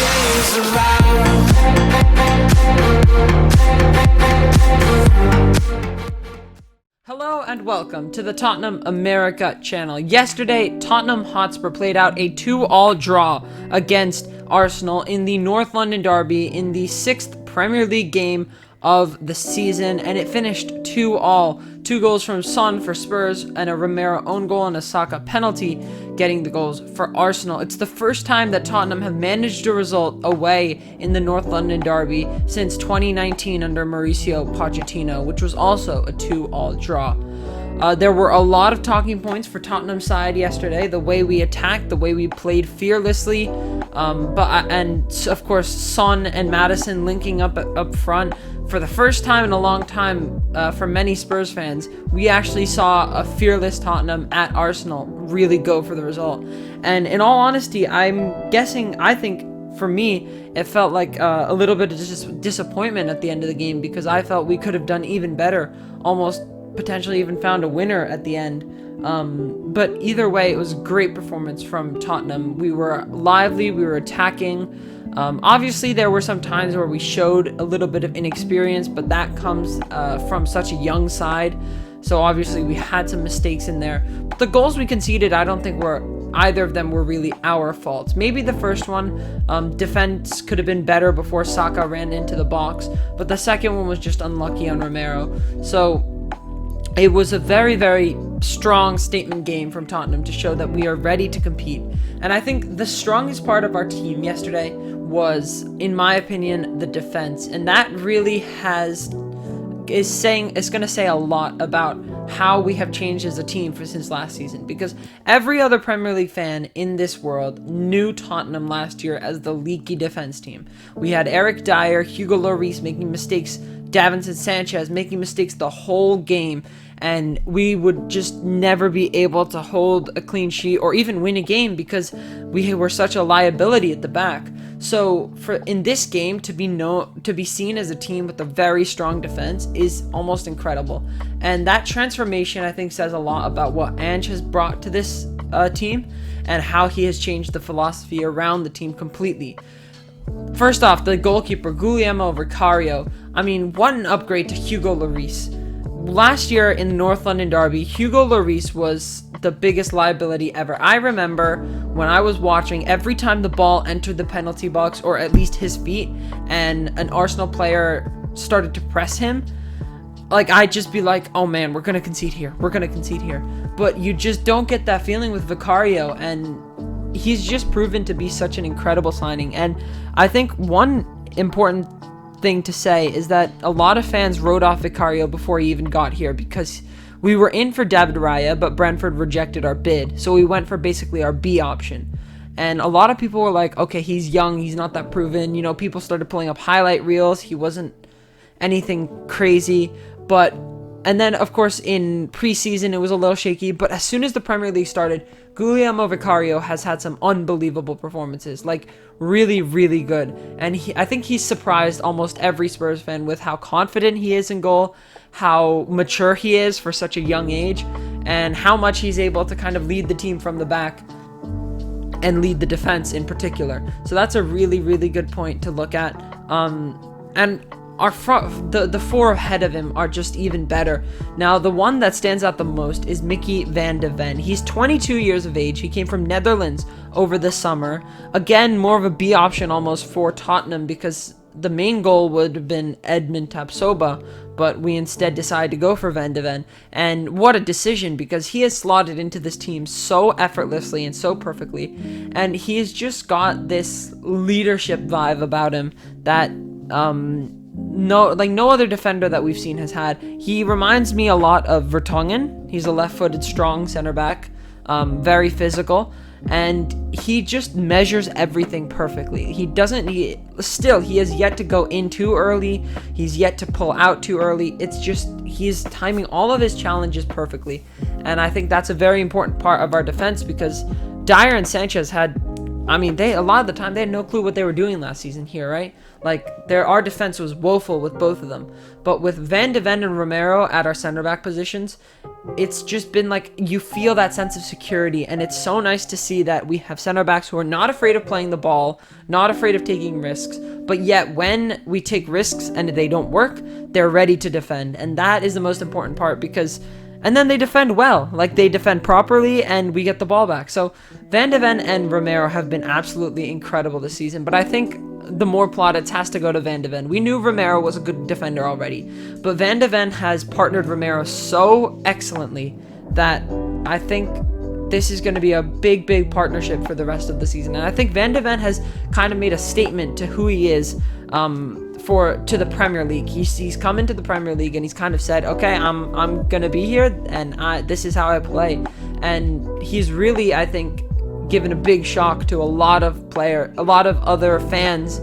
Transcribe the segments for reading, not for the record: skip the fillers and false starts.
days around. Hello and welcome to the Tottenham America channel. Yesterday, Tottenham Hotspur played out a 2-2 draw against Arsenal in the North London derby in the 6th Premier League game of the season, and it finished 2-2. 2 goals from Son for Spurs and a Romero own goal and a Saka penalty getting the goals for Arsenal. It's the first time that Tottenham have managed a result away in the North London derby since 2019 under Mauricio Pochettino, which was also a 2-2 draw. There were a lot of talking points for Tottenham's side yesterday. The way we attacked, the way we played fearlessly, and of course Son and Maddison linking up front. For the first time in a long time, for many Spurs fans, we actually saw a fearless Tottenham at Arsenal really go for the result. And in all honesty, I think for me, it felt like a little bit of disappointment at the end of the game, because I felt we could have done even better, almost potentially even found a winner at the end. But either way, it was a great performance from Tottenham. We were lively, we were attacking. Obviously, there were some times where we showed a little bit of inexperience, but that comes from such a young side. So obviously, we had some mistakes in there. But the goals we conceded, I don't think either of them were really our faults. Maybe the first one, defense could have been better before Saka ran into the box, but the second one was just unlucky on Romero. So it was a very, very strong statement game from Tottenham to show that we are ready to compete. And I think the strongest part of our team yesterday was, in my opinion, the defense. And that really is going to say a lot about how we have changed as a team since last season. Because every other Premier League fan in this world knew Tottenham last year as the leaky defense team. We had Eric Dyer, Hugo Lloris making mistakes, Davinson Sanchez making mistakes the whole game, and we would just never be able to hold a clean sheet or even win a game because we were such a liability at the back. So in this game, to be seen as a team with a very strong defense is almost incredible. And that transformation, I think, says a lot about what Ange has brought to this team and how he has changed the philosophy around the team completely. First off, the goalkeeper, Guglielmo Vicario. I mean, what an upgrade to Hugo Lloris. Last year in the North London derby, Hugo Lloris was the biggest liability ever. I remember when I was watching, every time the ball entered the penalty box, or at least his feet, and an Arsenal player started to press him, I'd just be like, oh man, we're going to concede here. But you just don't get that feeling with Vicario, and he's just proven to be such an incredible signing. And I think one important thing to say is that a lot of fans wrote off Vicario before he even got here, because we were in for David Raya, but Brentford rejected our bid, so we went for basically our B option. And a lot of people were like, okay, he's young, he's not that proven. People started pulling up highlight reels. He wasn't anything crazy, and then of course in preseason it was a little shaky, but as soon as the Premier League started, Guglielmo Vicario has had some unbelievable performances, really, really good. And I think he's surprised almost every Spurs fan with how confident he is in goal, how mature he is for such a young age, and how much he's able to kind of lead the team from the back and lead the defense in particular. So that's a really, really good point to look at. And our front, the four ahead of him are just even better. Now, the one that stands out the most is Micky Van de Ven. He's 22 years of age. He came from Netherlands over the summer. Again, more of a B option almost for Tottenham, because the main goal would have been Edmund Tapsoba, but we instead decided to go for Van de Ven. And what a decision, because he has slotted into this team so effortlessly and so perfectly. And he's just got this leadership vibe about him that no other defender that we've seen has had. He reminds me a lot of Vertonghen. He's a left-footed, strong center back, very physical, and he just measures everything perfectly. He has yet to go in too early. He's yet to pull out too early. It's just he's timing all of his challenges perfectly, and I think that's a very important part of our defense, because Dyer and Sanchez had I mean, a lot of the time they had no clue what they were doing last season here, right? Like, our defense was woeful with both of them. But with Van de Ven and Romero at our center back positions, it's just been like, you feel that sense of security, and it's so nice to see that we have center backs who are not afraid of playing the ball, not afraid of taking risks, but yet when we take risks and they don't work, they're ready to defend. And that is the most important part, because and then they defend well. Like, they defend properly, and we get the ball back. So Van de Ven and Romero have been absolutely incredible this season. But I think the more plaudits has to go to Van de Ven. We knew Romero was a good defender already, but Van de Ven has partnered Romero so excellently that I think this is going to be a big, big partnership for the rest of the season. And I think Van de Ven has kind of made a statement to who he is to the Premier League. He's come into the Premier League and he's kind of said, okay, I'm gonna be here, and this is how I play. And he's really, I think, given a big shock to a lot of other fans,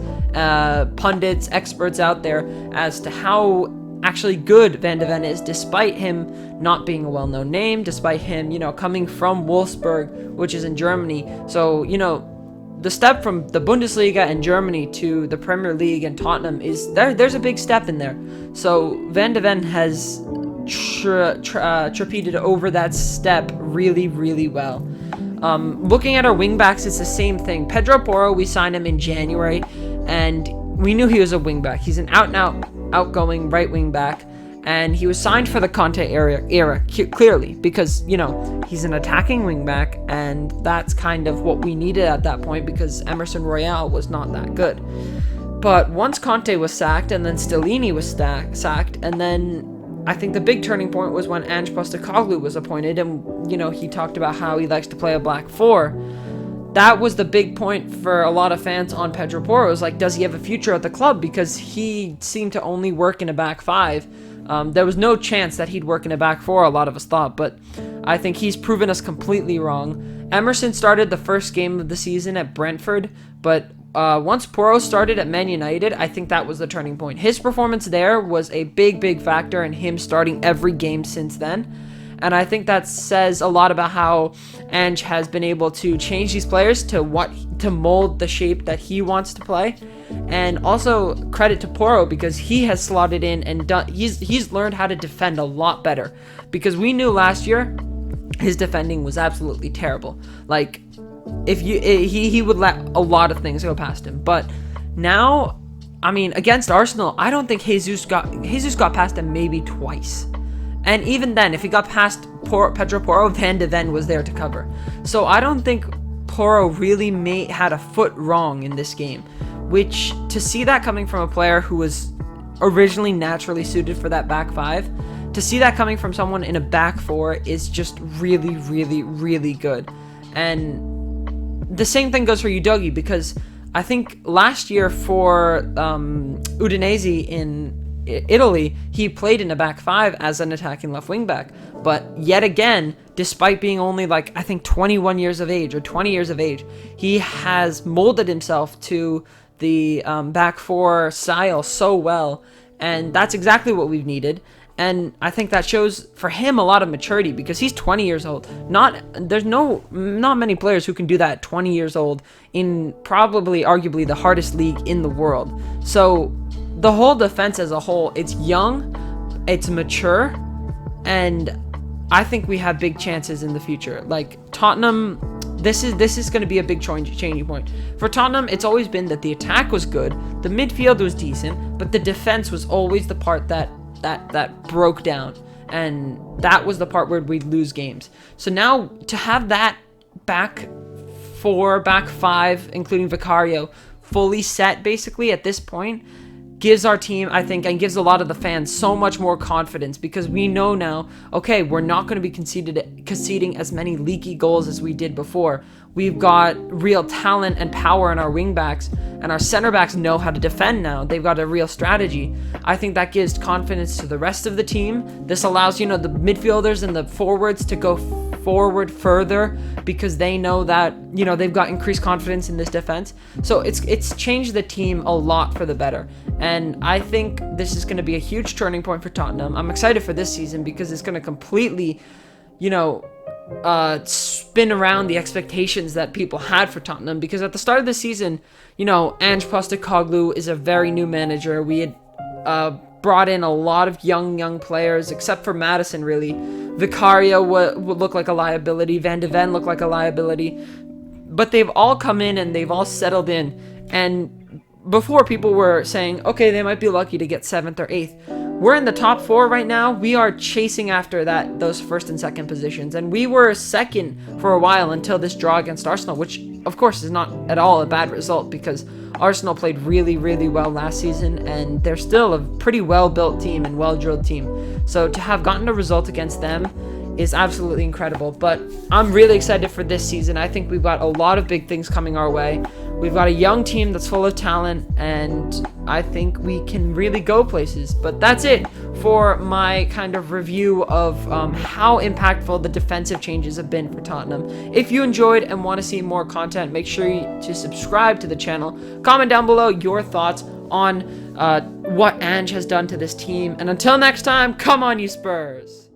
pundits, experts out there as to how actually good Van de Ven is, despite him not being a well-known name, despite him, coming from Wolfsburg, which is in Germany. So, the step from the Bundesliga and Germany to the Premier League and Tottenham is there's a big step in there. So Van de Ven has trepided over that step really, really well. Looking at our wingbacks, it's the same thing. Pedro Porro, we signed him in January, and we knew he was a wingback. He's an out-and-out, outgoing right wingback, and he was signed for the Conte era clearly, because, he's an attacking wingback, and that's kind of what we needed at that point, because Emerson Royale was not that good. But once Conte was sacked, and then Stellini was sacked, and then I think the big turning point was when Ange Postecoglou was appointed, and, he talked about how he likes to play a back four. That was the big point for a lot of fans on Pedro Porro. It was like, does he have a future at the club? Because he seemed to only work in a back five. There was no chance that he'd work in a back four, a lot of us thought, but I think he's proven us completely wrong. Emerson started the first game of the season at Brentford, but once Porro started at Man United, I think that was the turning point. His performance there was a big, big factor in him starting every game since then. And I think that says a lot about how Ange has been able to change these players to mold the shape that he wants to play. And also credit to Porro, because he has slotted in and he's learned how to defend a lot better. Because we knew last year his defending was absolutely terrible. Like, he would let a lot of things go past him. But now, I mean, against Arsenal, I don't think Jesus got past him maybe twice. And even then, if he got past Pedro Porro, Van de Ven was there to cover. So I don't think Porro really had a foot wrong in this game, which, to see that coming from a player who was originally naturally suited for that back five, to see that coming from someone in a back four is just really, really, really good. And the same thing goes for Udogie, because I think last year for Udinese in Italy, he played in a back five as an attacking left wing back. But yet again, despite being only like, I think 21 years of age or 20 years of age, he has molded himself to the back four style so well. And that's exactly what we've needed. And I think that shows for him a lot of maturity, because he's 20 years old. There's not many players who can do that at 20 years old in probably arguably the hardest league in the world. So the whole defense as a whole, it's young, it's mature, and I think we have big chances in the future. Like Tottenham, this is going to be a big changing point. For Tottenham, it's always been that the attack was good, the midfield was decent, but the defense was always the part that broke down, and that was the part where we'd lose games. So now to have that back four, back five, including Vicario, fully set basically at this point, gives our team, I think, and gives a lot of the fans so much more confidence, because we know now, okay, we're not going to be conceding as many leaky goals as we did before. We've got real talent and power in our wingbacks, and our center backs know how to defend now. They've got a real strategy. I think that gives confidence to the rest of the team. This allows, the midfielders and the forwards to go forward further, because they know that, they've got increased confidence in this defense. So it's changed the team a lot for the better. And I think this is going to be a huge turning point for Tottenham. I'm excited for this season, because it's going to completely, spin around the expectations that people had for Tottenham, because at the start of the season, you know, Ange Postecoglou is a very new manager. We had brought in a lot of young players, except for Madison, really. Vicario would look like a liability. Van de Ven looked like a liability. But they've all come in and they've all settled in. And before, people were saying, okay, they might be lucky to get 7th or 8th. We're in the top 4 right now. We are chasing after those first and second positions. And we were second for a while until this draw against Arsenal, which, of course, is not at all a bad result, because Arsenal played really, really well last season, and they're still a pretty well-built team and well-drilled team. So to have gotten a result against them is absolutely incredible. But I'm really excited for this season. I think we've got a lot of big things coming our way. We've got a young team that's full of talent, and I think we can really go places. But that's it for my kind of review of how impactful the defensive changes have been for Tottenham. If you enjoyed and want to see more content, make sure to subscribe to the channel. Comment down below your thoughts on what Ange has done to this team. And until next time, come on, you Spurs!